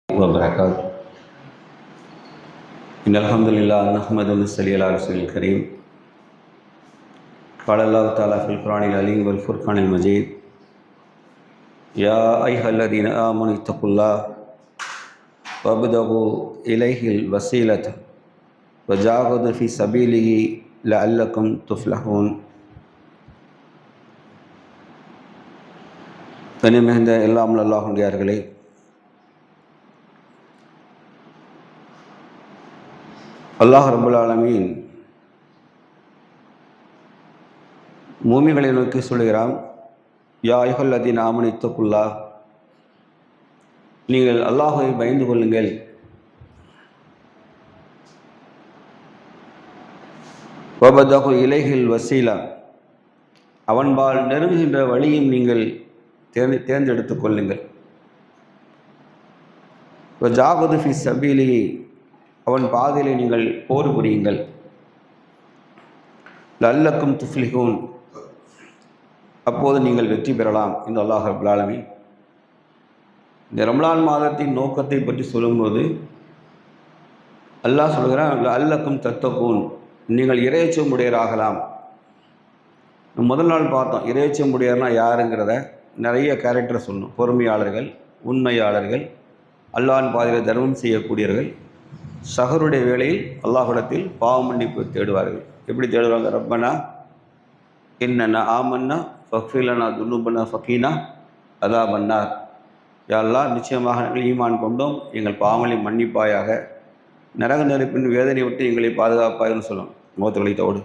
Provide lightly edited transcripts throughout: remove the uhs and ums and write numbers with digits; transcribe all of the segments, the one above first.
وبركاته. إن الحمد لله نحمده ونصلي على رسول الكريم. قال الله تعالى في القرآن العليم والفرقان المجيد: يا أيها الذين آمنوا اتقوا الله وابتغوا إليه الوسيلة وجاهدوا في سبيله لعلكم تفلحون. கனிமிகுந்த எல்லாம் அல்லாஹ்வுடையார்களே, அல்லாஹ் ரப்பல் ஆலமீன் மூமின்களை நோக்கி சொல்கிறான்: யா அய்யுஹல்லதீன ஆமனு இத்தகுல்லாஹ், நீங்கள் அல்லாஹ்வை பயந்து கொள்ளுங்கள். வபதகு இலைஹில் வசீலா, அவன்பால் நெருங்குகின்ற வழியும் நீங்கள் தேர்ந்தெடுத்துக் கொள்ளுங்கள். வஜாகது ஃபி சபீலிஹி, அவன் பாதையிலே நீங்கள் போர் புரியுங்கள். லல்லக்கும் துஃப்லிஹூன், அப்போது நீங்கள் வெற்றி பெறலாம் என்று அல்லாஹ் ரப்பல் ஆலமீன் இந்த ரமலான் மாதத்தின் நோக்கத்தை பற்றி சொல்லும்போது அல்லாஹ் சொல்கிறான்: லல்லக்கும் தத்தகூன், நீங்கள் இறையச்சம் உடையராகலாம். முதல் நாள் பார்த்தோம், இறையச்சம் உடையர்னா யாருங்கிறத நிறைய கேரக்டரை சொன்னோம். பொறுமையாளர்கள், உண்மையாளர்கள், அல்லாஹ்வின் பாதையில் தர்மம் செய்யக்கூடியவர்கள், சஹருடைய வேளையில் அல்லாஹ்விடத்தில் பாவ மன்னிப்பு தேடுவார்கள். எப்படி தேடுவாங்க? ரப்பனா இன்னனா ஆமன்னா ஃபக்ஃபிர் லனா துனூபனா ஃபகீனா அஸாபன்னார். யா அல்லாஹ், நிச்சயமாக நாங்கள் ஈமான் கொண்டோம், எங்கள் பாவங்களை மன்னிப்பாயாக, நரக நெருப்பின் வேதனை விட்டு எங்களை பாதுகாப்பாகன்னு சொல்லுவோம். முகத்துகளை தோடு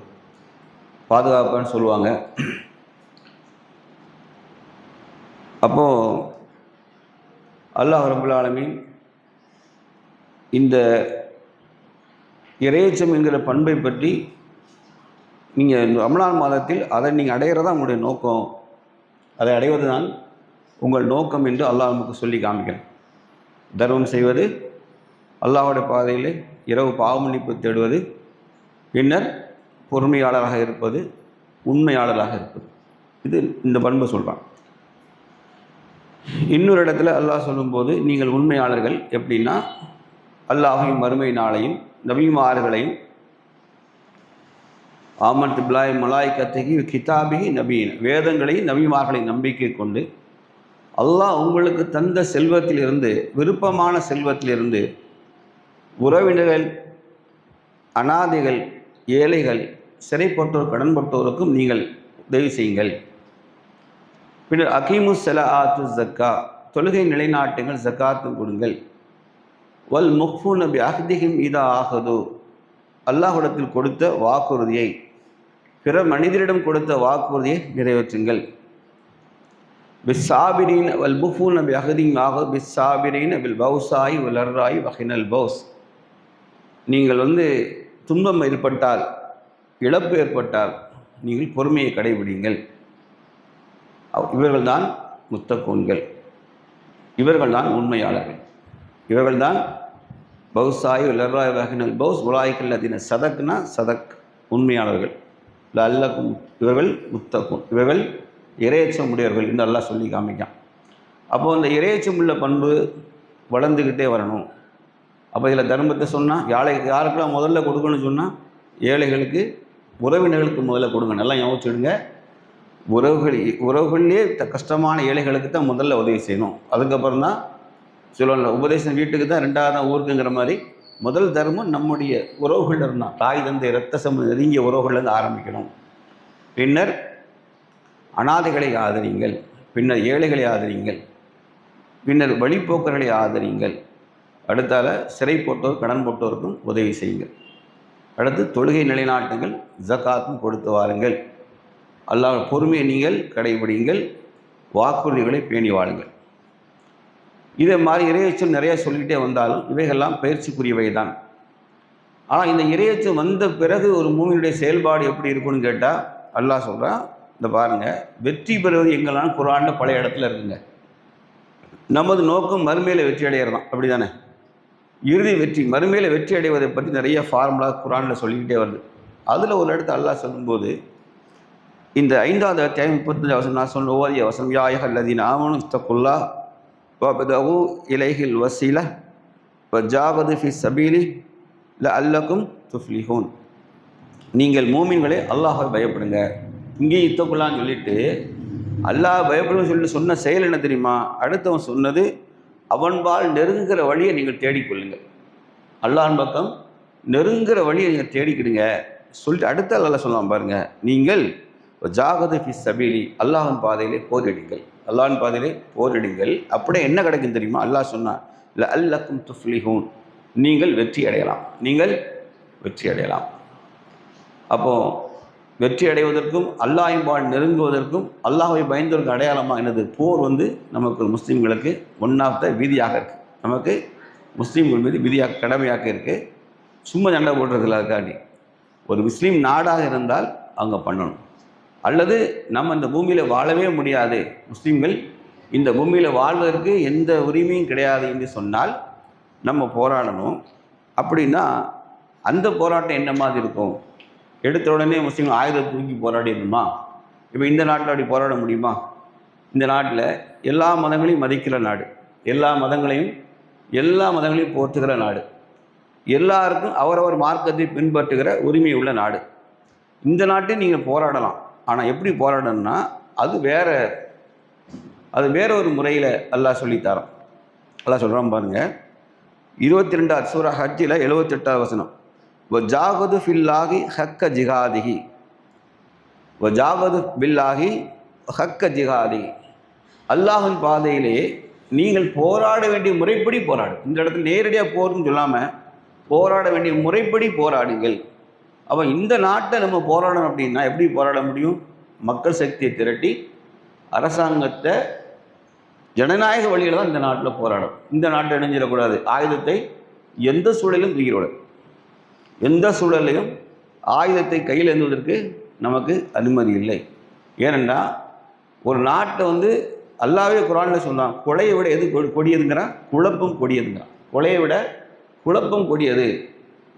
பாதுகாப்பான்னு சொல்லுவாங்க. அப்போது அல்லாஹ் ரப்பல் ஆலமீன் இந்த இறையச்சம் என்கிற பண்பை பற்றி நீங்கள் ரமலான் மாதத்தில் அதை நீங்கள் அடைகிறதா உங்களுடைய நோக்கம், அதை அடைவது தான் உங்கள் நோக்கம் என்று அல்லாஹ் நமக்கு சொல்லி காமிக்கிறேன். தர்மம் செய்வது, அல்லாஹ்வுடைய பாதையில் இரவு பாவ மன்னிப்பு தேடுவது, பின்னர் பொறுமையாளராக இருப்பது, உண்மையாளராக இருப்பது, இது இந்த பண்பை சொல்கிறான். இன்னொரு இடத்துல அல்லாஹ் சொல்லும்போது, நீங்கள் உண்மையாளர்கள் எப்படின்னா, அல்லாஹையும் மறுமை நாளையும் நபிமார்களையும் ஆமன்து பில்லாஹி மலாயிகத்திஹி கிதாபிஹி நபீன், வேதங்களையும் நபிமார்களையும் நம்பிக்கை கொண்டு அல்லாஹ் உங்களுக்கு தந்த செல்வத்திலிருந்து, விருப்பமான செல்வத்திலிருந்து உறவினர்கள், அனாதைகள், ஏழைகள், சிறைப்பட்டோர், கடன்பட்டோருக்கும் நீங்கள் உதவி செய்யுங்கள். பின்னர் அகீமு ஸலாத்து ஜக்கா, தொழுகை நிலைநாட்டுங்கள், ஜக்காத்தும் கொடுங்கள். வல் முஃபூன பி அஹ்திஹிம் இதா ஆஹது, அல்லாஹ்விடத்தில் கொடுத்த வாக்குறுதியை, பிற மனிதரிடம் கொடுத்த வாக்குறுதியை நிறைவேற்றுங்கள். பிஸ்ஸாபிரீன் வல் முஃபூன பி அஹ்திஹிம் ஆஹது பிஸ்ஸாபிரீன் பில் பௌசாயி வல் அர்ராயி வஹினல் பௌஸ், நீங்கள் துன்பம் ஏற்பட்டால், இழப்பு ஏற்பட்டால் நீங்கள் பொறுமையை கடைபிடிங்கள். இவர்கள்தான் முத்தக்கூன்கள், இவர்கள்தான் உண்மையாளர்கள், இவர்கள்தான் பௌசாயி லர்ராய் வஹினல் பௌஸ் உலாயிக்கல் அதின சதக்னா சதக், உண்மையாளர்கள். லல்லக்கும், இவர்கள் முத்தக்கூன், இவர்கள் இறையச்சம் உடையவர்கள் என்று அல்லாஹ் சொல்லி காமிக்கான். அப்போது அந்த இறையச்சம் உள்ள பண்பு வளர்ந்துக்கிட்டே வரணும். அப்போ இதில் தர்மத்தை சொன்னால் யாருக்கெல்லாம் முதல்ல கொடுக்கணும்னு சொன்னால், ஏழைகளுக்கு, உறவினர்களுக்கு முதல்ல கொடுங்க. நல்லா யோசிச்சுடுங்க. உறவுகள்லேயே கஷ்டமான ஏழைகளுக்கு தான் முதல்ல உதவி செய்யணும். அதுக்கப்புறம் தான் சொல்லணும். உபதேசம் வீட்டுக்கு தான், ரெண்டாவது தான் ஊருக்குங்கிற மாதிரி முதல் தர்மம் நம்முடைய உறவுகள் இருந்தால், தாய் தந்தை இரத்த சம்பந்தம் நெருங்கிய உறவுகள்லேருந்து ஆரம்பிக்கணும். பின்னர் அனாதைகளை ஆதரிங்கள், பின்னர் ஏழைகளை ஆதரிங்கள், பின்னர் வழிப்போக்கர்களை ஆதரிங்கள், அடுத்தால சிறை போட்டோர், கடன் போட்டோருக்கும் உதவி செய்யுங்கள், அடுத்து தொழுகை நிலைநாட்டுங்கள், ஜக்காத்தும் கொடுத்து வாருங்கள், அல்லாஹ் பொறுமையை நீங்கள் கடைபிடிங்கள், வாக்குறுதிகளை பேணி வாழுங்கள். இதே மாதிரி இறையச்சம் நிறைய சொல்லிகிட்டே வந்தாலும் இவைகள்லாம் பயிற்சிக்குரியவை தான். ஆனால் இந்த இறையச்சம் வந்த பிறகு ஒரு மூமினுடைய செயல்பாடு எப்படி இருக்குன்னு கேட்டால், அல்லாஹ் சொல்கிறான், இந்த பாருங்கள், வெற்றி பெறுவது எங்கெல்லாம் குர்ஆனில் பல இடத்துல இருக்குங்க. நமது நோக்கம் மறுமையில் வெற்றி அடையிறதான், அப்படி தானே? இறுதி வெற்றி, மறுமையில் வெற்றி அடைவதை பற்றி நிறைய ஃபார்முலா குர்ஆனில் சொல்லிக்கிட்டே வருது. அதில் ஒரு இடத்துல அல்லாஹ் சொல்லும்போது, இந்த 5வது அத்தியாயம் 35 வசனம் நான் சொன்ன ஓதிய வசனம், யா அய்யுஹல்லதீன ஆமனு இத்தகுல்லாஹ் வப்தகு இலைஹில் வசீலா வஜாவது ஃபி சபீலி லஅல்லக்கும் துஃப்லிஹூன். நீங்கள் மூமின்களே அல்லாஹ்வை பயப்படுங்க. இங்கே இத்தக்குள்ளான்னு சொல்லிட்டு அல்லாஹ் பயப்படுன்னு சொல்லிட்டு சொன்ன செயல் என்ன தெரியுமா? அடுத்தவன் சொன்னது அவன்பால் நெருங்குகிற வழியை நீங்கள் தேடிக்கொள்ளுங்கள். அல்லாஹ்வின் பக்கம் நெருங்குகிற வழியை நீங்கள் தேடிக்கிடுங்க சொல்லிட்டு அடுத்த அல்லாஹ் சொல்லலாம் பாருங்க. நீங்கள் ஜாகது ஃபி சபீலி அல்லாஹ்வின் பாதையிலே போரிடுங்கள். அல்லாஹ்வின் பாதையிலே போரிடுங்கள். அப்படியே என்ன கிடைக்கும் தெரியுமா? அல்லாஹ் சொன்னான் லஅல்லக்கும் துஃப்லிஹூன், நீங்கள் வெற்றி அடையலாம். நீங்கள் வெற்றி அடையலாம். அப்போது வெற்றி அடைவதற்கும் அல்லாஹ்வின்பால் நெருங்குவதற்கும் அல்லாஹ்வை பயந்ததற்கு அடையாளமாக என்னது? போர் நமக்கு முஸ்லீம்களுக்கு ஒன் ஆஃப் த விதியாக இருக்குது. நமக்கு முஸ்லீம்கள் மீது விதியாக கடமையாக இருக்குது. சும்மா சண்டை போடுறதில்ல. அதுக்காண்டி ஒரு முஸ்லீம் நாடாக இருந்தால் அங்கே பண்ணணும். அல்லது நம்ம இந்த பூமியில் வாழவே முடியாது, முஸ்லீம்கள் இந்த பூமியில் வாழ்வதற்கு எந்த உரிமையும் கிடையாது என்று சொன்னால் நம்ம போராடணும். அப்படின்னா அந்த போராட்டம் என்ன மாதிரி இருக்கும்? எடுத்த உடனே முஸ்லீம்கள் ஆயுதத்தை தூக்கி போராடிடணுமா? இப்போ இந்த நாட்டில் அப்படி போராட முடியுமா? இந்த நாட்டில் எல்லா மதங்களையும் மதிக்கிற நாடு, எல்லா மதங்களையும் போற்றுகிற நாடு, எல்லாருக்கும் அவரவர் மார்க்கத்தை பின்பற்றுகிற உரிமை உள்ள நாடு. இந்த நாட்டை நீங்கள் போராடலாம். ஆனால் எப்படி போராடணும்னா அது வேற ஒரு முறையில் அல்லாஹ் சொல்லித்தரோம். அல்லாஹ் சொல்கிறான் பாருங்கள், 22 சூரா ஹஜ்ஜில் 78 வசனம். வஜாகது ஃபில்லாஹி ஹக்க ஜிஹாதிஹி, வஜாகது பில்லாஹி ஹக்க ஜிஹாதிஹி. அல்லாஹின் பாதையிலே நீங்கள் போராட வேண்டிய முறைப்படி போராடு. இந்த இடத்துல நேரடியாக போர்னு சொல்லாமல் போராட வேண்டிய முறைப்படி போராடுங்கள். அப்போ இந்த நாட்டை நம்ம போராடணும் அப்படின்னா எப்படி போராட முடியும்? மக்கள் சக்தியை திரட்டி அரசாங்கத்தை ஜனநாயக வழியில் தான் இந்த நாட்டில் போராடும். இந்த நாட்டை இணைஞ்சிடக்கூடாது. ஆயுதத்தை எந்த சூழலிலும் தூக்கிடக்கூடாது. எந்த சூழலையும் ஆயுதத்தை கையில் ஏந்துவதற்கு நமக்கு அனுமதி இல்லை. ஏனென்றால் ஒரு நாட்டை அல்லாவே குர்ஆனில் சொன்னான், கொலையை விட எது கொடியதுங்கிறான்? குழப்பம் கொடியதுங்கிறான். கொலையை விட குழப்பம் கொடியது.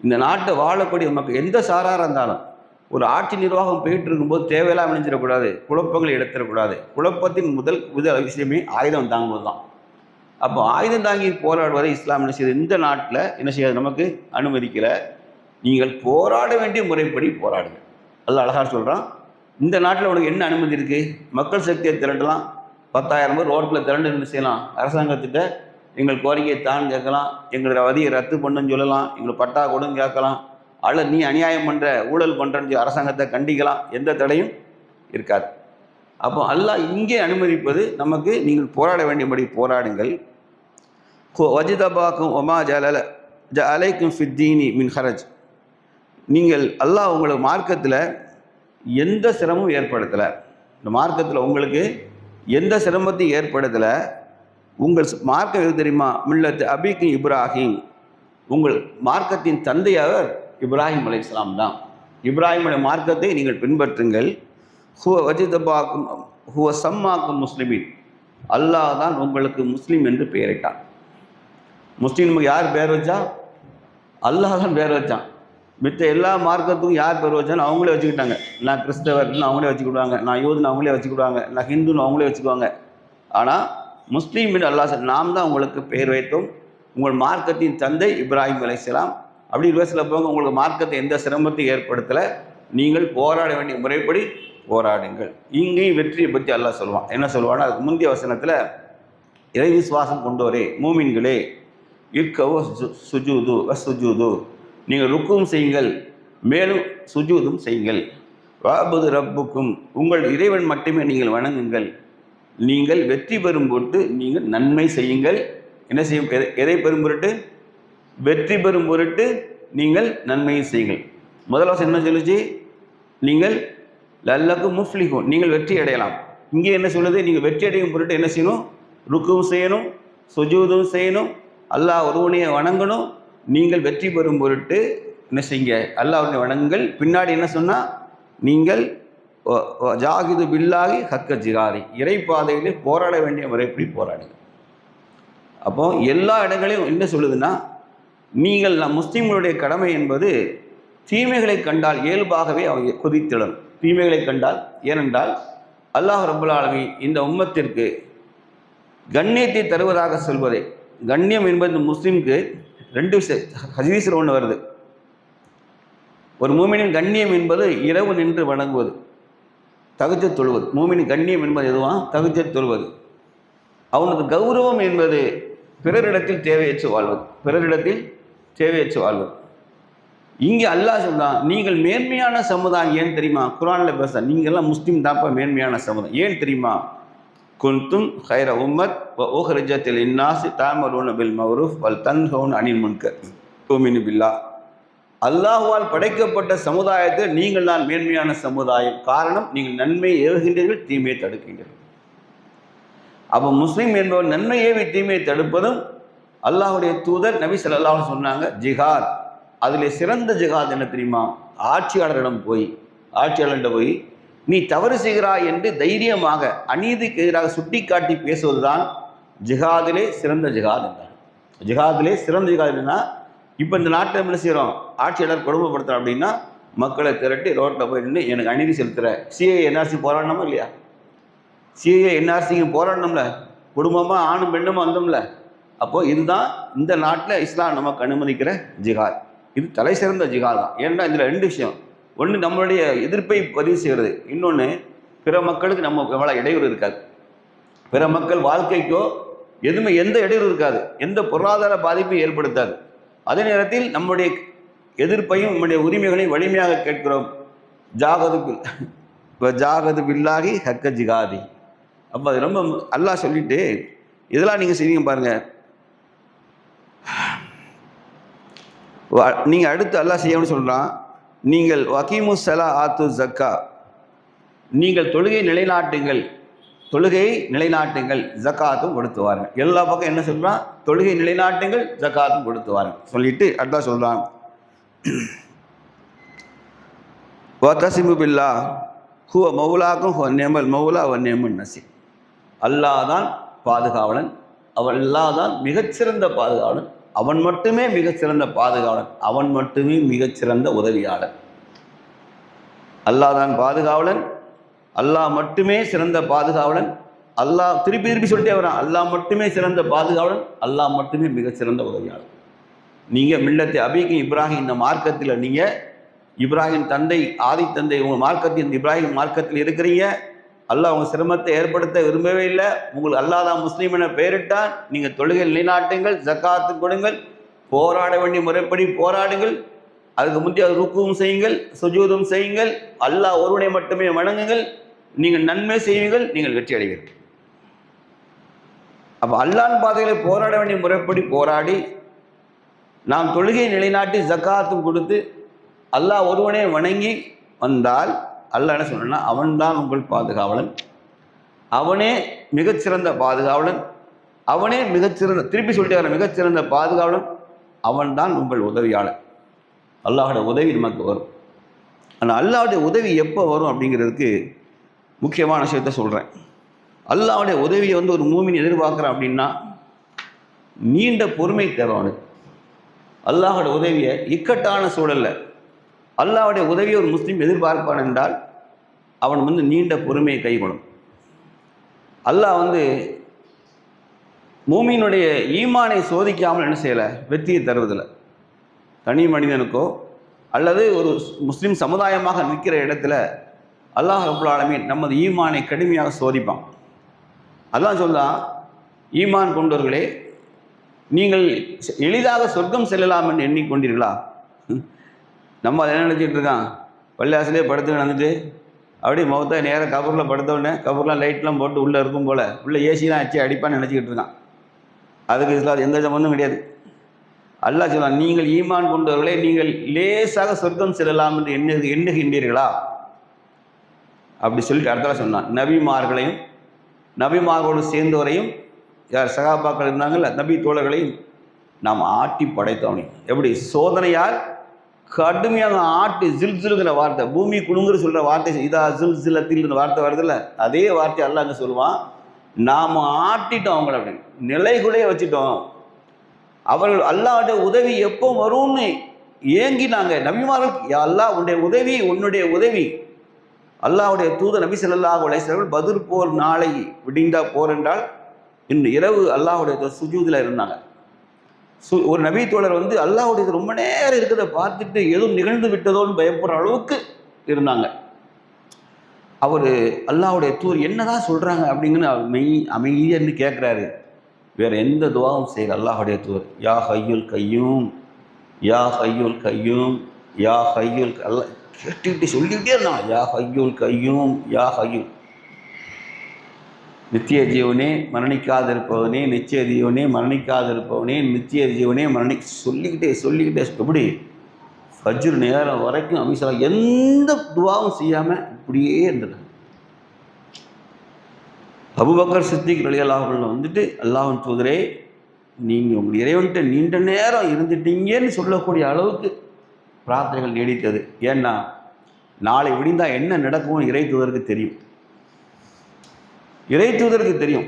இந்த நாட்டை வாழக்கூடிய மக்கள் எந்த சாராராக இருந்தாலும் ஒரு ஆட்சி நிர்வாகம் போயிட்டு இருக்கும்போது தேவையில்லாமல் நினைச்சிடக்கூடாது, குழப்பங்களை எடுத்துடக்கூடாது. குழப்பத்தின் முதல் விஷயமே ஆயுதம் தாங்குவது தான். அப்போ ஆயுதம் தாங்கி போராடுவதை இஸ்லாம் என்ன செய்யுது? இந்த நாட்டில் என்ன செய்யாது? நமக்கு அனுமதிக்கலை. நீங்கள் போராட வேண்டிய முறைப்படி போராடுங்க. அல்லாஹ் அழகாக சொல்கிறான், இந்த நாட்டில் உனக்கு என்ன அனுமதி இருக்குது? மக்கள் சக்தியை திரட்டலாம், 10,000 பேர் ரோட்டில் திரண்டு என்ன செய்யலாம்? அரசாங்கத்திட்ட எங்கள் கோரிக்கையை தான் கேட்கலாம், எங்களோட அவதியை ரத்து பண்ணுன்னு சொல்லலாம், எங்களுக்கு பட்டா கொடுன்னு கேட்கலாம், அல்லது நீ அநியாயம் பண்ணுற, ஊழல் பண்ணுறன்னு அரசாங்கத்தை கண்டிக்கலாம். எந்த தடையும் இருக்காது. அப்போ அல்லாஹ் இங்கே அனுமதிப்பது நமக்கு நீங்கள் போராட வேண்டியபடி போராடுங்கள். வஜிதபாக்கும் ஒமா ஜலல ஜ அலைக்கும் ஃபித்தீனி மின் ஹரஜ். நீங்கள் அல்லாஹ் உங்களுக்கு மார்க்கத்தில் எந்த சிரமமும் ஏற்படுத்தலை. இந்த மார்க்கத்தில் உங்களுக்கு எந்த சிரமத்தையும் ஏற்படுத்தலை. உங்கள் மார்க்கம் எது தெரியுமா? மில்லத் அபிக்கு இப்ராஹிம். உங்கள் மார்க்கத்தின் தந்தையவர் இப்ராஹிம் அலைஹிஸ்ஸலாம் தான். இப்ராஹிமுடைய மார்க்கத்தை நீங்கள் பின்பற்றுங்கள். ஹுவ வஜிதபாக்கும் ஹுவ சம்மாக்கும் முஸ்லிமின். அல்லாஹ் தான் உங்களுக்கு முஸ்லீம் என்று பெயரிட்டான். முஸ்லீமுக்கு யார் பேர் வச்சா? அல்லாஹ் தான் பேர் வச்சான். மித்த எல்லா மார்க்கத்துக்கும் யார் பேர் வச்சாலும் அவங்களே வச்சுக்கிட்டாங்க. நான் கிறிஸ்தவர்னு அவங்களே வச்சுக்கிடுவாங்க, நான் யூதுன்னு அவங்களே வச்சுக்கிடுவாங்க, நான் ஹிந்துன்னு அவங்களே வச்சுக்குவாங்க. ஆனால் முஸ்லீம் என்று அல்லாஹ் நாம் தான் உங்களுக்கு பெயர் வைத்தோம். உங்கள் மார்க்கத்தின் தந்தை இப்ராஹிம் அலைஹிஸ்ஸலாம். அப்படி சில போங்க உங்களுக்கு மார்க்கத்தை எந்த சிரமத்தையும் ஏற்படுத்தலை. நீங்கள் போராட வேண்டிய முறைப்படி போராடுங்கள். இங்கேயும் வெற்றியை பற்றி அல்லாஹ் சொல்லுவான். என்ன சொல்லுவான்னா, அதுக்கு முந்தைய வசனத்தில் இறை விசுவாசம் கொண்டோரே மூமின்களே இர்கவோ சுஜூது சுஜூது, நீங்கள் ருக்கும் செய்யுங்கள், மேலும் சுஜூதும் செய்யுங்கள். வாபுது ரப்புக்கும், உங்கள் இறைவன் மட்டுமே நீங்கள் வணங்குங்கள். நீங்கள் வெற்றி பெறும் பொருட்டு நீங்கள் நன்மை செய்யுங்கள். என்ன செய்யும்? எதை பெறும் பொருட்டு? வெற்றி பெறும் பொருட்டு நீங்கள் நன்மையை செய்யுங்கள். முதல் வசனம் என்ன சொல்லுச்சு? நீங்கள் லல்லக்கு முஃப்லிஹூன், நீங்கள் வெற்றி அடையலாம். இங்கே என்ன சொல்லுது? நீங்கள் வெற்றி அடையும் பொருட்டு என்ன செய்யணும்? ருக்கும் செய்யணும், சுஜூதும் செய்யணும், அல்லாஹ் ஒருவனையை வணங்கணும். நீங்கள் வெற்றி பெறும் பொருட்டு என்ன செய்யுங்க? அல்லாஹ்வை வணங்குங்கள். பின்னாடி என்ன சொன்னால், நீங்கள் ஜாகிது பில்லாஹி ஹக்க ஜிஹாதி, இறைப்பாதையிலே போராட வேண்டிய முறைப்படி போராடுங்க. அப்போ எல்லா இடங்களையும் என்ன சொல்லுதுன்னா, நீங்கள் முஸ்லீம்களுடைய கடமை என்பது தீமைகளை கண்டால் இயல்பாகவே அவங்க கொதித்திடணும். தீமைகளை கண்டால், ஏனென்றால் அல்லாஹ் ரப்புல் ஆலமீன் இந்த உம்மத்திற்கு கண்ணியத்தை தருவதாக சொல்வதே, கண்ணியம் என்பது முஸ்லீமுக்கு 2 விஷயம் ஹதீஸில் ஒன்று வருது. ஒரு மூமினின் கண்ணியம் என்பது இரவு நின்று வணங்குவது, தஹஜ்ஜுத் தொழுவது. மூமினின் கண்ணியம் என்பது எதுவா? தஹஜ்ஜுத் தொழுவது. அவனது கௌரவம் என்பது பிறரிடத்தில் தேவையற்று வாழ்வது, பிறரிடத்தில் தேவையற்று வாழ்வது. இங்கே அல்லாஹ் சொல்றான், நீங்கள் மேன்மையான சமுதாயம். ஏன் தெரியுமா? குர்ஆனில் பேச, நீங்கள்லாம் முஸ்லீம் தாப்பா மேன்மையான சமுதாயம். ஏன் தெரியுமா? குன்தும் ஹைர உம்மத் வ உஹ்ரிஜத் லின்னாஸி தஅமலூன பில் மஅரூஃப் வல் தன்ஹவுன அனில் முன்கர் துமினு பில்லாஹ். அல்லாஹ்வால் படைக்கப்பட்ட சமுதாயத்தில் நீங்கள் தான் மேன்மையான சமுதாயம். காரணம், நீங்கள் நன்மையை ஏவுகின்றீர்கள், தீமையை தடுக்கின்றீர்கள். அப்போ முஸ்லீம் என்பவர் நன்மை ஏவி தீமையை தடுப்பதும் அல்லாஹுடைய தூதர் நபி ஸல்லல்லாஹு அலைஹி சொன்னாங்க ஜிஹாத். அதிலே சிறந்த ஜிஹாத் என்ன தெரியுமா? ஆட்சியாளரிடம் போய் நீ தவறு செய்கிறாய் என்று தைரியமாக அநீதிக்கு எதிராக சுட்டி காட்டி பேசுவதுதான் ஜிஹாதிலே சிறந்த ஜிஹாத் என்றார். ஜிஹாதிலே சிறந்த ஜிஹாத் என்னன்னா, இப்போ இந்த நாட்டில் என்ன செய்கிறோம்? ஆட்சியாளர் கொடுமைப்படுத்துகிறோம் அப்படின்னா மக்களை திரட்டி ரோட்டில் போய் நின்று எனக்கு அநீதி செலுத்துகிற சிஏ என்ஆர்சி போராடணுமா இல்லையா? சிஏ என்ஆர்சிக்கு போராடணும்ல, குடும்பமாக ஆணும் பெண்ணுமா வந்தோம்ல. அப்போது இதுதான் இந்த நாட்டில் இஸ்லாம் நமக்கு அனுமதிக்கிற ஜிஹாத். இது தலை சிறந்த ஜிஹாத் தான். ஏன்னா இதில் 2 விஷயம். ஒன்று நம்மளுடைய எதிர்ப்பை பதிவு செய்கிறது, இன்னொன்று பிற மக்களுக்கு நம்ம எவ்வளோ இடையூறு இருக்காது. பிற மக்கள் வாழ்க்கைக்கோ எதுவுமே எந்த இடையூறு இருக்காது, எந்த பொருளாதார பாதிப்பையும் ஏற்படுத்தாது. அதே நேரத்தில் நம்முடைய எதிர்ப்பையும் நம்முடைய உரிமைகளையும் வலிமையாக கேட்கிறோம். ஜாகது பில்லாஹி ஹக்க ஜிகாதி. அப்போ அது ரொம்ப அல்லாஹ் சொல்லிட்டு இதெல்லாம் நீங்கள் செய்வீங்க பாருங்கள். நீங்கள் அடுத்து அல்லாஹ் செய்யணும்னு சொல்கிறான், நீங்கள் வகீமு ஸலா ஆத்து ஜக்கா, நீங்கள் தொழுகை நிலைநாட்டுங்கள், ஜக்காத்தும் கொடுத்து வாருங்கள். எல்லா பக்கம் என்ன சொல்கிறான்? தொழுகை நிலைநாட்டுங்கள், ஜக்காத்தும் கொடுத்து வாருங்கள் சொல்லிட்டு அல்லாஹ் சொல்கிறான் வதஸிமு பில்லாஹ் ஹுவ மௌலாக்கும் ஹுவ நிஅமல் மௌலா வ நிஅமன் நஸீர். அல்லாஹ் தான் பாதுகாவலன், அல்லாஹ் தான் மிகச்சிறந்த பாதுகாவலன், அவன் மட்டுமே மிகச்சிறந்த பாதுகாவலன், அவன் மட்டுமே மிகச்சிறந்த உதவியாளன். அல்லாஹ் தான் பாதுகாவலன், அல்லாஹ் மட்டுமே சிறந்த பாதுகாவலன். அல்லாஹ் திருப்பி சொல்லிட்டே வரான், அல்லாஹ் மட்டுமே சிறந்த பாதுகாவலன், அல்லாஹ் மட்டுமே மிகச்சிறந்த உதவியாளன். நீங்கள் மில்லத்தை அபீக்கும் இப்ராஹிம், இந்த மார்க்கத்தில் நீங்கள் இப்ராஹிம் தந்தை ஆதி தந்தை உங்கள் மார்க்கத்தில் இந்த இப்ராஹிம் மார்க்கத்தில் இருக்கிறீங்க. அல்லாஹ் உங்கள் சிரமத்தை ஏற்படுத்த விரும்பவே இல்லை. உங்களுக்கு அல்லாஹ் தான் முஸ்லீம் என பெயரிட்டான். நீங்கள் தொழுகை நிலைநாட்டுங்கள், ஜக்காத்து கொடுங்கள், போராட வேண்டிய முறைப்படி போராடுங்கள், அதுக்கு முந்தைய ருக்குவும் செய்யுங்கள், சுஜூதும் செய்யுங்கள், அல்லாஹ் ஒருவனை மட்டுமே வணங்குங்கள், நீங்கள் நன்மை செய்வீர்கள், நீங்கள் வெற்றி அடைவீர்கள். அப்போ அல்லாஹ்வின் பாதைகளை போராட வேண்டிய முறைப்படி போராடி நாம் தொழுகையை நிலைநாட்டி ஜக்காத்தும் கொடுத்து அல்லாஹ் ஒருவனே வணங்கி வந்தால் அல்லாஹ் என்ன சொன்னா, அவன்தான் உங்கள் பாதுகாவலன், அவனே மிகச்சிறந்த பாதுகாவலன், அவனே மிகச்சிறந்த, திருப்பி சொல்லிட்டு வர மிகச்சிறந்த பாதுகாவலன், அவன்தான் உங்கள் உதவியாளன். அல்லாஹோட உதவி நமக்கு வரும். ஆனால் அல்லாஹுடைய உதவி எப்போ வரும் அப்படிங்கிறதுக்கு முக்கியமான விஷயத்த சொல்கிறேன். அல்லாஹுடைய உதவியை ஒரு மூமின் எதிர்பார்க்குறான் அப்படின்னா நீண்ட பொறுமை தேவை அவனுக்கு. அல்லாஹோட உதவியை இக்கட்டான சூழல்ல அல்லாஹ்வுடைய உதவியை ஒரு முஸ்லீம் எதிர்பார்ப்பான் என்றால் அவன் நீண்ட பொறுமையை கைக்கொள்ளும். அல்லாஹ் மூமினுடைய ஈமானை சோதிக்காமல் என்ன செய்யலை, வெற்றியை தருவதில்லை. தனி மனிதனுக்கோ அல்லது ஒரு முஸ்லீம் சமுதாயமாக நிற்கிற இடத்துல அல்லாஹ் ரப்புல் ஆலமீன் நமது ஈமானை கடுமையாக சோதிப்பான். அல்லாஹ் சொல்றான், ஈமான் கொண்டவர்களே நீங்கள் எளிதாக சொர்க்கம் செல்லலாம் என்று எண்ணிக்கொண்டீர்களா? நம்ம அதை என்ன நினச்சிட்டு இருக்கான், பள்ளியாசிலே படுத்து நடந்துட்டு அப்படியே முகத்தை நேராக கபூரில் படுத்தவுடனே கபூர்லாம் லைட்லாம் போட்டு உள்ளே இருக்கும் போல் உள்ளே ஏசிலாம் வச்சு அடிப்பான்னு நினச்சிக்கிட்டு இருக்கான். அதுக்கு இஸ்லாம் எந்த சம்பந்தமும் கிடையாது. அல்லாஹ் சொல்லுவான், நீங்கள் ஈமான் கொண்டவர்களே நீங்கள் லேசாக சொர்க்கம் செல்லலாம் என்று எண்ணுகின்றீர்களா அப்படி சொல்லிட்டு அடுத்த சொன்னான், நபிமார்களையும் நபிமார்களோடு சேர்ந்தவரையும் யார் சகாபாக்கள் இருந்தாங்கல்ல நபி தோழர்களையும் நாம் ஆட்டி படைத்தவனே. எப்படி சோதனையால் கடுமையாக ஆட்டி ஜில்ஜிலுங்கிற வார்த்தை, பூமி குலுங்குற சொல்கிற வார்த்தை, இதா ஜில் ஜில்லத்தில் வார்த்தை வருதுல்ல, அதே வார்த்தை அல்லாஹ் அங்கே சொல்லுவான், நாம் ஆட்டிட்டோம் அவங்கள, அப்படி நிலைகுலைய வச்சுட்டோம். அவர்கள் அல்லாஹ்வுடைய உதவி எப்போ வரும்னு ஏங்கினாங்க நபிமார்கள். அல்லாஹ் உன்னுடைய உதவி. அல்லாஹ்வுடைய தூதர் நபி ஸல்லல்லாஹு அலைஹி வஸல்லம் பத்ர் போர் நாளை விடிந்தா போர் என்றால் இன்று இரவு அல்லாஹ்வுடைய சுஜூதில் இருந்தாங்க. ஒரு நபி தோழர் வந்து அல்லாஹ்வுடைய ரொம்ப நேரம் இருக்கிறத பார்த்துட்டு எதுவும் நிகழ்ந்து விட்டதோன்னு பயப்படுற அளவுக்கு இருந்தாங்க. அவர் அல்லாஹ்வுடைய தூர் என்னதான் சொல்கிறாங்க அப்படிங்கன்னு அமைதியாக இருந்து கேட்குறாரு. வேறு எந்த துவாவும் செய்யல. அல்லாஹ்வுடைய தூர் யா ஹய்யுல் கையூம், யா ஹய்யுல் கையூம், யா ஹய்யுல் அல்லாஹ் கேட்டுக்கிட்டு சொல்லிக்கிட்டே இருந்தான். யா ஹய்யுல் கையூம், யா ஹய்யுல், நித்திய ஜீவனே மரணிக்காதிருப்பவனே, நிச்சய ஜீவனே மரணிக்காதிருப்பவனே, நித்திய ஜீவனே சொல்லிக்கிட்டே எப்படி ஃபஜ்ர் நேரம் வரைக்கும் அமிசலா எந்த துவாவும் செய்யாமல் இப்படியே இருந்தது. அபூபக்கர் சித்திக் ரலியல்லாஹு அன்ஹு வந்துட்டு அல்லாஹ்வின் தூதரே, நீங்கள் உங்கள் இறைவன்கிட்ட நீண்ட நேரம் இருந்துட்டீங்கன்னு சொல்லக்கூடிய அளவுக்கு பிரார்த்தனைகள் நீடித்தது. ஏன்னா நாளை விடிந்தால் என்ன நடக்கும் இறை தூதருக்கு தெரியும். இறை தூதருக்கு தெரியும்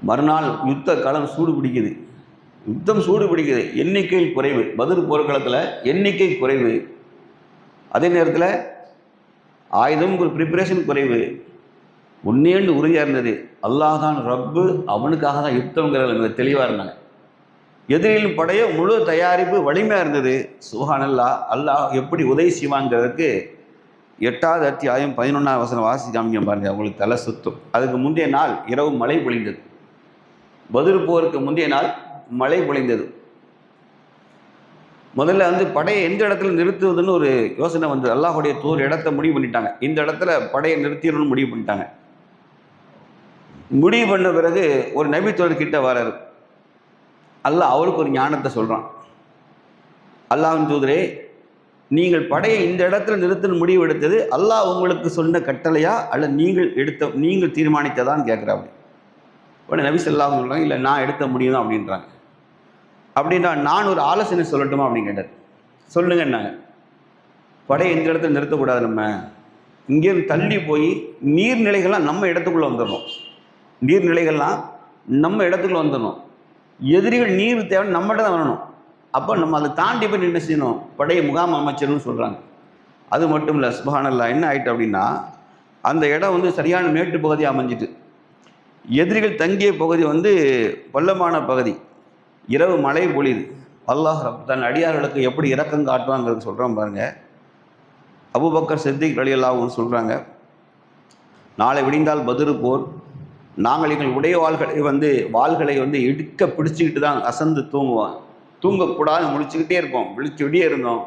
மறுநாள் யுத்த களம் சூடு பிடிக்குது, யுத்தம் சூடு பிடிக்குது, எண்ணிக்கையில் குறைவு, பத்ர் போர்க்களத்தில் எண்ணிக்கை குறைவு, அதே நேரத்தில் ஆயுதம் ப்ரிப்பரேஷன் குறைவு. ஒன்னேண்டு உறுதியாக இருந்தது, அல்லாஹ் தான் ரப்பு, அவனுக்காக தான் யுத்தங்கிறதுல மிக தெளிவாக இருந்தாங்க. எதிரிலும் படைய முழு தயாரிப்பு வலிமையாக இருந்தது. சுப்ஹானல்லாஹ், அல்லாஹ் எப்படி உதவி செய்வாங்கிறதுக்கு 8வது அத்தியாயம் 11வது வசனம் வாசி காமிக்க பாருங்க, அவங்களுக்கு தலை சுத்தும். அதுக்கு முந்தைய நாள் இரவு மழை பொழிந்தது. பத்ர் போருக்கு முந்தைய நாள் மழை பொழிந்தது. முதல்ல வந்து படையை எந்த இடத்துல நிறுத்துவதுன்னு ஒரு யோசனை வந்து அல்லாஹ்வுடைய தூர் இடத்த முடிவு பண்ணிட்டாங்க. இந்த இடத்துல படையை நிறுத்திடணும்னு முடிவு பண்ணிட்டாங்க. முடிவு பண்ண பிறகு ஒரு நபி தோழர் கிட்ட வராரு. அல்லாஹ் அவருக்கு ஒரு ஞானத்தை சொல்கிறான். அல்லாஹ்வின் தூதரே, நீங்கள் படையை இந்த இடத்துல நிறுத்தணும் முடிவு எடுத்தது அல்லாஹ் உங்களுக்கு சொன்ன கட்டளையா அல்ல நீங்கள் தீர்மானித்ததான்னு கேட்குறாங்க. உடனே நபி ஸல்லல்லாஹு அலைஹி வஸல்லம் சொல்கிறாங்க, இல்லை நான் எடுத்த முடியும் அப்படின்றாங்க. அப்படின்னா நான் ஒரு ஆலோசனை சொல்லட்டுமா அப்படின்னு கேட்டார். சொல்லுங்கன்னாங்க. படையை இந்த இடத்துல நிறுத்தக்கூடாது, நம்ம இங்கேருந்து தள்ளி போய் நீர்நிலைகள்லாம் நம்ம இடத்துக்குள்ளே வந்துடணும். நீர்நிலைகள்லாம் நம்ம இடத்துக்குள்ளே வந்துடணும். எதிரிகள் நீர் தேவை நம்மகிட்ட தான் வரணும். அப்போ நம்ம அதை தாண்டி போய் என்ன செய்யணும், படையை முகாம் அமைச்சர்னு சொல்கிறாங்க. அது மட்டும் இல்லை, சுப்ஹானல்லாஹ், என்ன ஆகிட்டு அப்படின்னா அந்த இடம் வந்து சரியான மேட்டு பகுதியாக அமைஞ்சிட்டு, எதிரிகள் தங்கிய பகுதி வந்து பள்ளமான பகுதி, இரவு மழை பொழியுது. அல்லாஹ் தன் அடியார்களுக்கு எப்படி இரக்கம் காட்டுவாங்கிறது சொல்கிறோம் பாருங்க. அபூபக்கர் சித்திக் ரலியல்லாஹு அன்ஹு சொல்கிறாங்க, நாளை விடிந்தால் பத்ர் போர், நாங்கள் எங்கள் உடைய வாள்களை வந்து இடுக்க பிடிச்சிக்கிட்டு தான் அசந்து தூங்குவோம். தூங்கக்கூடாது, முழிச்சுக்கிட்டே இருப்போம். விழிச்சுக்கிட்டே இருந்தோம்.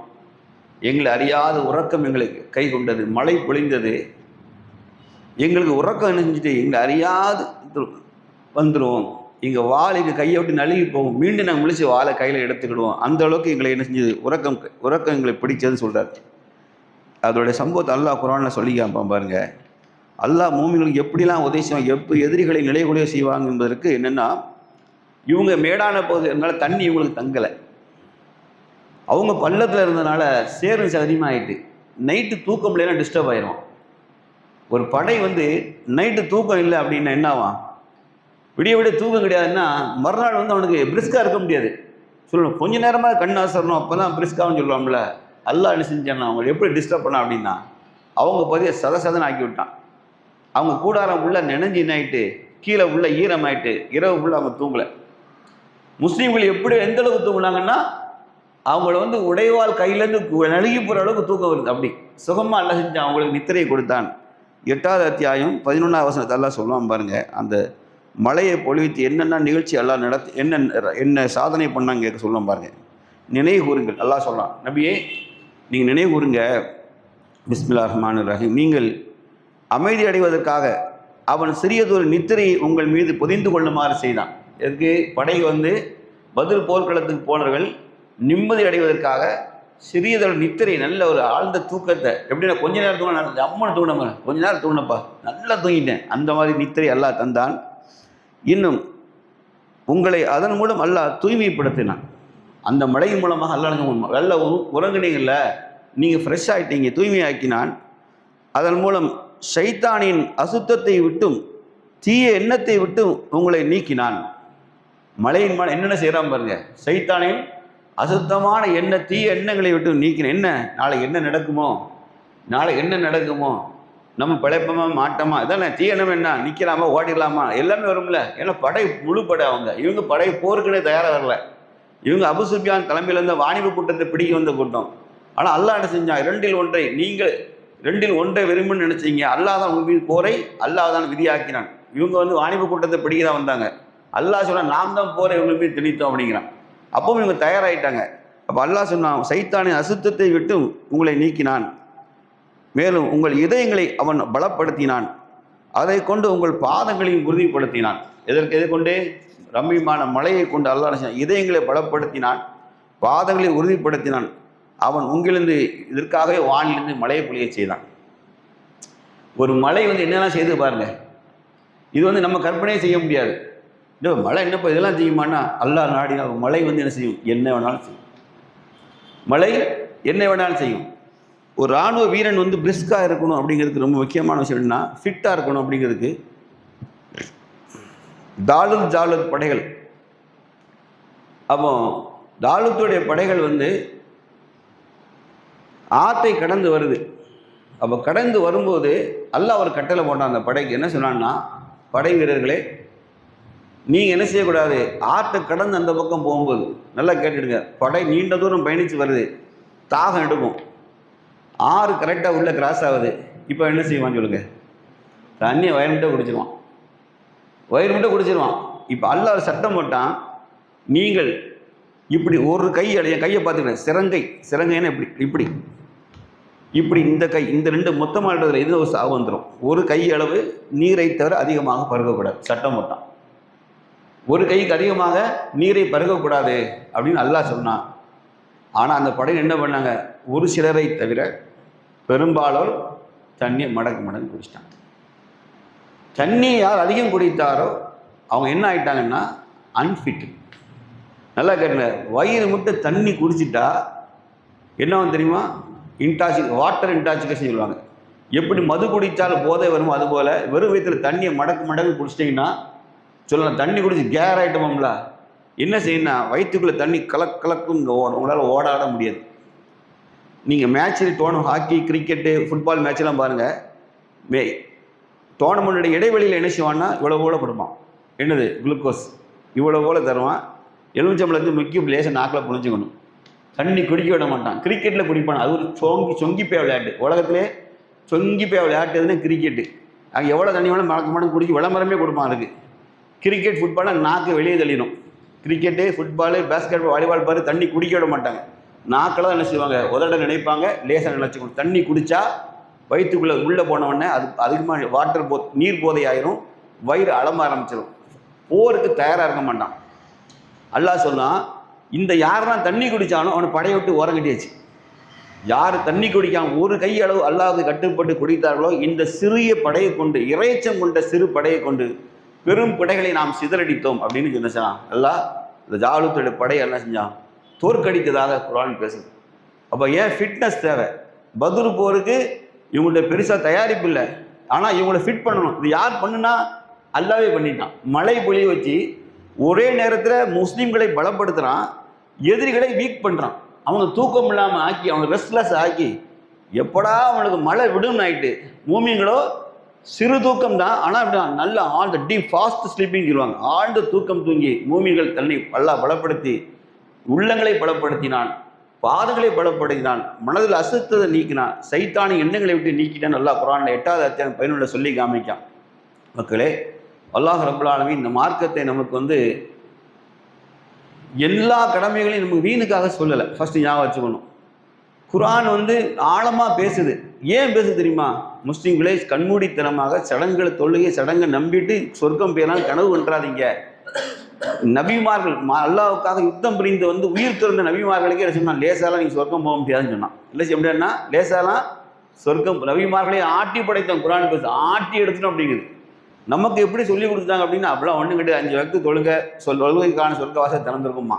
எங்களை அறியாத உறக்கம் எங்களுக்கு கை கொண்டது. மழை பொழிந்தது, எங்களுக்கு உறக்கம் நினைஞ்சிட்டு எங்களை அறியாது வந்துடும். எங்கள் வாள் எங்கள் கையை விட்டு நழுவி போகும். மீண்டும் நாங்கள் முழிச்சு வாழை கையில் எடுத்துக்கிடுவோம். அந்த அளவுக்கு எங்களை என்ன செஞ்சது, உறக்கம் எங்களை பிடிச்சதுன்னு சொல்கிறார். அதோடைய சம்பவத்தை அல்லாஹ் குர்ஆனில் சொல்லி காமிப்பான் பாருங்க. அல்லாஹ் மூமின்களுக்கு எப்படிலாம் உதவி செய்வாங்க, எதிரிகளை நிலைகுலைய செய்வாங்க என்பதற்கு என்னென்னா, இவங்க மேடான பகுதி இருந்தனால தண்ணி இவங்களுக்கு தங்கலை. அவங்க பள்ளத்தில் இருந்தனால சேரும் அதிகமாகிட்டு நைட்டு தூக்கம் இல்லைன்னா டிஸ்டர்ப் ஆயிரும். ஒரு படை வந்து நைட்டு தூக்கம் இல்லை அப்படின்னா என்ன ஆகும், விடிய தூக்கம் கிடையாதுன்னா மறுநாள் வந்து அவனுக்கு பிரிஸ்காக இருக்க முடியாது. சொல்லணும் கொஞ்சம் நேரமாக கண் அசரணும், அப்போ தான் பிரிஸ்கான்னு சொல்லுவாங்கள்ல. அல்லாஹ் என்ன செஞ்சான்னா அவங்க எப்படி டிஸ்டர்ப் பண்ணா அப்படின்னா, அவங்க பகுதியை சதசதன்னு ஆக்கி விட்டான். அவங்க கூடாரம் உள்ள நெனைஞ்சி ஆகிட்டு, கீழே உள்ள ஈரமாயிட்டு, இரவு உள்ள அவங்க தூங்கலை. முஸ்லீம்கள் எப்படி எந்த அளவுக்கு தூங்குனாங்கன்னா, அவங்கள வந்து உடைவாள் கையிலேருந்து நழுகி போகிற அளவுக்கு தூக்கம் வருது. அப்படி சுகமாக அல்லாஹ் செஞ்சான், அவங்களுக்கு நித்திரையை கொடுத்தான். 8வது அத்தியாயம் 11வது வசனத்தை அல்லாஹ் சொல்லுவான் பாருங்க. அந்த மழையை பொழிவித்து என்னென்ன நிகழ்ச்சி எல்லாம் நடத்தி என்ன சாதனை பண்ணாங்க கேட்க சொல்லுவோம் பாருங்க. நினைவு கூறுங்கள், அல்லாஹ் சொல்லலாம், நபியே நீங்கள் நினைவு கூறுங்க, பிஸ்மில்லாஹிர் ரஹ்மானிர் ரஹீம், நீங்கள் அமைதி அடைவதற்காக அவன் சிறியதொரு நித்திரையை உங்கள் மீது பொதிந்து கொள்ளுமாறு செய்தான். எதுக்கு, படை வந்து பத்ர் போர்க்களத்துக்கு போனவர்கள் நிம்மதி அடைவதற்காக சிறியதொரு நித்திரை, நல்ல ஒரு ஆழ்ந்த தூக்கத்தை, எப்படின்னா கொஞ்ச நேரம் தூங்கினா அம்மனை தூங்கினப்ப கொஞ்ச நேரம் தூங்கினப்பா நல்லா தூங்கிட்டேன், அந்த மாதிரி நித்திரை அல்லாஹ் தந்தான். இன்னும் உங்களை அதன் மூலம் அல்லாஹ் தூய்மைப்படுத்தினான். அந்த மழையின் மூலமாக அல்லாஹ் நல்ல உறங்குனீங்கள்ல, நீங்கள் ஃப்ரெஷ் ஆகிட்டீங்க, தூய்மையாக்கினான். அதன் மூலம் ஷைத்தானின் அசுத்தத்தை விட்டும் தீய எண்ணத்தை விட்டும் உங்களை நீக்கினான். மழையின் மூலம் என்னென்ன செய்கிறான் பாருங்க, ஷைத்தானின் அசுத்தமான தீய எண்ணங்களை விட்டு நீக்கினேன். என்ன நாளைக்கு என்ன நடக்குமோ, நம்ம பிழைப்போமா மாட்டோமா, இதானே தீய எண்ணம், என்ன நிற்கலாமா ஓடிடலாமா எல்லாமே வரும்ல. ஏன்னா படை முழு படை, இவங்க படை போருக்குன்னே தயாராக வரல. இவங்க அபு சுஃபியான் தலைமையில் இருந்த வாணிப கூட்டத்தை பிடிக்க வந்த கூட்டம். ஆனால் அல்லாஹ் என்ன செஞ்சான், ரெண்டில் ஒன்றை விரும்புன்னு நினைச்சீங்க, அல்லாஹ் தான் உங்க மீது போரை அல்லாஹ் தான் விதியாக்கினான். இவங்க வாணிப கூட்டத்தை பிடிக்க தான் வந்தாங்க. அல்லாஹ் சொன்னா நாம் தான் போரை இவங்க மீது திணித்தோம் அப்படிங்கிறான். அப்பவும் இவங்க தயாராகிட்டாங்க. அப்போ அல்லாஹ் சொன்னான், சைத்தானின் அசுத்தத்தை விட்டு உங்களை நீக்கினான், மேலும் உங்கள் இதயங்களை அவன் பலப்படுத்தினான், அதை கொண்டு உங்கள் பாதங்களையும் உறுதிப்படுத்தினான். எதை கொண்டு? ரம்மியமான மலையை கொண்டு அல்லாஹ் இதயங்களை பலப்படுத்தினான், பாதங்களை உறுதிப்படுத்தினான். அவன் உங்களிருந்து இதற்காகவே வானிலிருந்து மழையை பொழிய செய்தான். ஒரு மலை என்னெல்லாம் செய்து பாருங்க. இது நம்ம கற்பனையே செய்ய முடியாது. மழை என்னப்போ இதெல்லாம் செய்யுமானா, அல்லாஹ் நாடினா மழை என்ன செய்யும்? என்ன வேணாலும் செய்யும். மழை என்ன வேணாலும் செய்யும். ஒரு இராணுவ வீரன் பிரிஸ்காக இருக்கணும் அப்படிங்கிறதுக்கு ரொம்ப முக்கியமான விஷயம் என்னன்னா, ஃபிட்டாக இருக்கணும் அப்படிங்கிறதுக்கு ஜாலுத் படைகள். அப்போ தாலுத்துடைய படைகள் ஆற்றை கடந்து வருது. அப்போ கடந்து வரும்போது அல்லாஹ் ஒரு கட்டளை போட்டான் அந்த படைக்கு. என்ன சொன்னான்னா, படை வீரர்களே, நீங்கள் என்ன செய்யக்கூடாது, ஆற்றை கடந்து அந்த பக்கம் போகும்போது நல்லா கேட்டுடுங்க, படை நீண்ட தூரம் பயணித்து வருது, தாகம் எடுக்கும், ஆறு கரெக்டாக உள்ளே கிராஸ் ஆகுது. இப்போ என்ன செய்வான்னு சொல்லுங்க, தண்ணியை வயிறு மட்டும் குடிச்சிருவான். இப்போ அல்லாஹ் ஒரு சட்டம் போட்டான், நீங்கள் இப்படி ஒரு என் கையை பார்த்துக்கிறேன், சிறங்கைன்னு இப்படி இந்த கை, இந்த ரெண்டு மொத்தமாடுறதுல எது ஒரு சாவு வந்துடும். ஒரு கை அளவு நீரை தவிர அதிகமாக பருகக்கூடாது சட்டம் போட்டான். ஒரு கைக்கு அதிகமாக நீரை பருகக்கூடாது அப்படின்னு அல்லாஹ் சொன்னான். ஆனால் அந்த படையில் என்ன பண்ணாங்க, ஒரு சிலரை தவிர பெரும்பாலோர் தண்ணியை மடங்கு குடிச்சிட்டாங்க. தண்ணி யார் அதிகம் குடித்தாரோ அவங்க என்ன ஆகிட்டாங்கன்னா அன்ஃபிட். நல்லா கேட்டுங்க, வயிறு மட்டும் தண்ணி குடிச்சிட்டா என்னவும் தெரியுமா, வாட்டர் இன்டாக்சிகேஷன் சொல்லுவாங்க. எப்படி மது குடித்தாலும் போதை வருமோ அதுபோல் வெறும் வயிற்றில் தண்ணியை மடங்கு குடிச்சிட்டிங்கன்னா சொல்லலாம், தண்ணி குடிச்சு கேர் ஆகிட்டோம்ல, என்ன செய்யணும்னா வயிற்றுக்குள்ளே தண்ணி கலக்குன்னு உங்களால் ஓடாட முடியாது. நீங்கள் மேட்ச்சில் ஹாக்கி, கிரிக்கெட்டு, ஃபுட்பால் மேட்ச்லாம் பாருங்கள், டோர்னமெண்ட்டுடைய இடைவெளியில் என்ன செய்வான்னா இவ்வளோ போல கொடுப்பான், என்னது குளுக்கோஸ் இவ்வளோ போல தருவான், எலுமிச்சம்பளத்துக்கு முக்கிய பிளேஸை நாக்கில் புரிஞ்சுக்கணும், தண்ணி குடிக்க விட மாட்டான். கிரிக்கெட்டில் குடிப்பான், அது ஒரு சொங்கிப்பே விளையாட்டு, உலகத்திலே சொங்கிப்பே விளையாட்டுதுன்னு கிரிக்கெட்டு. அங்கே எவ்வளோ தண்ணி வேணும் மடக்கு குடிக்க விளம்பரமே கொடுப்பான். அதுக்கு கிரிக்கெட், ஃபுட்பாலாக நாக்கு வெளியே தள்ளிடும். Cricket, football, basketball, volleyball பாரு தண்ணி குடிக்க விட மாட்டாங்க. நாக்கெல்லாம் என்ன செய்வாங்க, உதட நினைப்பாங்க, லேசாக நினச்சிக்கணும். தண்ணி குடித்தா வயிற்றுக்குள்ளே உள்ளே போனவுடனே அது அதிகமாக நீர் போதை ஆயிரும், வயிறு அலம்ப ஆரம்பிச்சிடும், போருக்கு தயாராக இருக்க மாட்டான். அல்லாஹ் சொன்னான், இந்த யாரெல்லாம் தண்ணி குடித்தானோ அவனை படையை விட்டு ஓரங்கட்டியாச்சு. யார் தண்ணி குடிக்காம ஒரு கை அளவு அல்லாஹ்வுக்கு கட்டுப்பட்டு குடித்தார்களோ இந்த சிறிய படையை கொண்டு, இறைச்சம் கொண்ட சிறு படையை கொண்டு பெரும் படைகளை நாம் சிதறடித்தோம் அப்படின்னு சொன்னான். அல்லாஹ் இந்த ஜாலுத்துடைய படையை என்ன செஞ்சான், தோற்கடித்ததாக குர்ஆன் பேசுது. அப்போ ஏன் ஃபிட்னஸ் தேவை? பத்ர் போருக்கு இவங்கள்ட்ட பெருசாக தயாரிப்பு இல்லை, ஆனால் இவங்களை ஃபிட் பண்ணணும். இது யார் பண்ணுனா, அல்லாவே பண்ணிட்டான். மழை பொழிய வச்சு ஒரே நேரத்தில் முஸ்லீம்களை பலப்படுத்துகிறான், எதிரிகளை வீக் பண்ணுறான். அவங்க தூக்கம் இல்லாமல் ஆக்கி, அவங்க ரெஸ்ட்லெஸ் ஆக்கி, எப்படா அவங்களுக்கு மழை விடும்னு ஆகிட்டு, மூமிங்களோ சிறு தூக்கம் தான், ஆனால் இப்படி நல்ல ஆழ்ந்த டீப் ஃபாஸ்ட் ஸ்லீப்பிங் சொல்லுவாங்க, ஆழ்ந்த தூக்கம் தூங்கி மூமிகள் தன்னை அல்லாஹ் பலப்படுத்தி உள்ளங்களை பலப்படுத்தினான், பாதங்களை பலப்படுத்தினான், மனதில் அசுத்தத்தை நீக்கினான், சைத்தானி எண்ணங்களை விட்டு நீக்கிட்டான். அல்லாஹ் குர்ஆனில் 8வது அத்தியாயம் 11 சொல்லி காமிக்கான். மக்களே, அல்லாஹ் ரப்பல் ஆலமீன் இந்த மார்க்கத்தை நமக்கு எல்லா கடமைகளையும் நமக்கு வீணுக்காக சொல்லலை. ஃபஸ்ட்டு ஞாபகம் வச்சுக்கணும். குர்ஆன் ஆழமாக பேசுது. ஏன் பேசு தெரியுமா? முஸ்லீம்களே, கண்மூடித்தனமாக சடங்குகளை, தொழுகை சடங்கை நம்பிட்டு சொர்க்கம் பேரால் கனவு கண்டாதீங்க. நபிமார்கள் அல்லாஹ்வுக்காக யுத்தம் புரிந்து உயிர் திறந்த நபிமார்களுக்கே என்ன சொன்னான், லேசாலாம் நீங்கள் சொர்க்கம் போக முடியாதுன்னு சொன்னான். இல்லை எப்படின்னா லேசாலாம் சொர்க்கம், நபிமார்களை ஆட்டி படைத்தோம். குர்ஆன் பேச ஆட்டி எடுத்துட்டோம் அப்படிங்குது. நமக்கு எப்படி சொல்லி கொடுத்தாங்க அப்படின்னா, அப்படிலாம் ஒன்றும் கிடையாது. 5 வக்து தொழுகைக்கான சொர்க்க வாசல் திறந்திருக்குமா,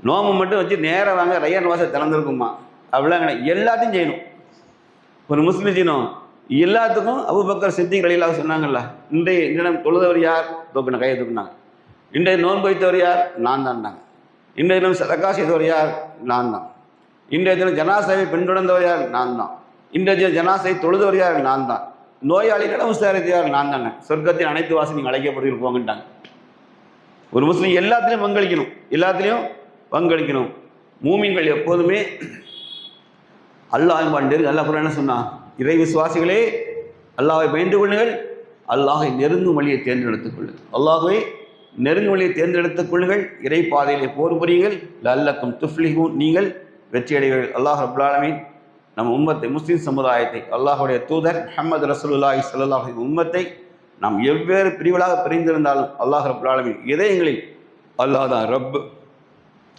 நோம்பு மட்டும் வச்சு நேராக வாங்க ரய்யான் வாசல் திறந்திருக்குமா, அப்படிலாம் கிடையாது. எல்லாத்தையும் செய்யணும். ஒரு முஸ்லீம் செய்யணும் எல்லாத்துக்கும். அபூபக்கர் சித்திக் ரலியல்லாஹு சொன்னாங்கல்ல, இன்றைய தினம் தொழுதவர் யார், தூக்குன கையை தூக்குனாங்க. இன்றைய நோன்பு வைத்தவர் யார், நான் தான்டாங்க. இன்றைய தினம் சதக்கா செய்தவர் யார், நான் தான். இன்றைய தினம் ஜனாசாவை பின்தொடர்ந்தவர் யார், நான் தான். இன்றைய தினம் ஜனாசை தொழுதவர் யார், நான் தான். நோயாளிகளும் விசாரித்து யார், நான் தானே. சொர்க்கத்தின் அனைத்து வாசல் நீங்கள் அழைக்கப்படுவீர்கள் போங்கட்டாங்க. ஒரு முஸ்லீம் எல்லாத்துலேயும் பங்களிக்கணும், எல்லாத்துலேயும் பங்களிக்கணும். மூமின்கள் எப்போதுமே அல்லாஹ் நெருங்க. அல்லாஹ் குர்ஆன்ல என்ன சொன்னான்? இறை விசுவாசிகளே அல்லாஹ்வை பயந்து கொள்ளுங்கள், அல்லாஹை நெருங்கும் வழியை தேர்ந்தெடுத்துக் கொள்ளுங்கள். அல்லாஹ்வை நெருங்கும் வழியை தேர்ந்தெடுத்துக் கொள்ளுங்கள், இறை பாதையிலே போர் புரியுங்கள், லல்லக்கும் துஃப்லிஹூன், நீங்கள் வெற்றியடைவீர்கள். அல்லாஹ் ரப்பல் ஆலமீன் நம் உம்மத்தை, முஸ்லிம் சமுதாயத்தை, அல்லாஹுடைய தூதர் முஹம்மது ரசூலுல்லாஹி ஸல்லல்லாஹு அலைஹி உம்மத்தை நாம் எவ்வேறு பிரிவுகளாக பிரிந்திருந்தாலும் அல்லாஹ் ரப்பல் ஆலமீன் இதயங்களில் அல்லாஹ் தான் ரப்,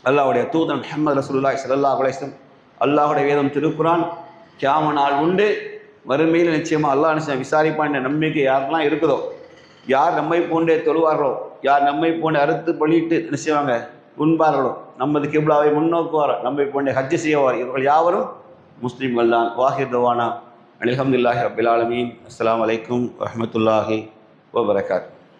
அல்லாஹுடைய தூதர் முஹம்மது ரசூலுல்லாஹி ஸல்லல்லாஹு அலைஹி வஸல்லம், அல்லாஹுடைய வேதம் திருக்குரான், கியாம நாள் உண்டு, மறுமையில் நிச்சயமாக அல்லாஹ் நிச்சயம் விசாரிப்பான் என்ற நம்பிக்கை யாருக்கெல்லாம் இருக்குதோ, யார் நம்மை போன்றே தொழுவார்களோ, யார் நம்மை போன்றே அறுத்து பலியிட்டு நிச்சயவாங்க உண்பார்களோ, நமது கிப்லாவை முன்னோக்குவார், நம்மை போன்றே ஹஜ்ஜு செய்வார், இவர்கள் யாவரும் முஸ்லீம்கள் தான். வாஹிர் தவானா அல்ஹம்துலில்லாஹி ரப்பில் ஆலமீன். அஸ்ஸலாமு அலைக்கும் வரஹ்மத்துல்லாஹி வபரகாத்துஹு.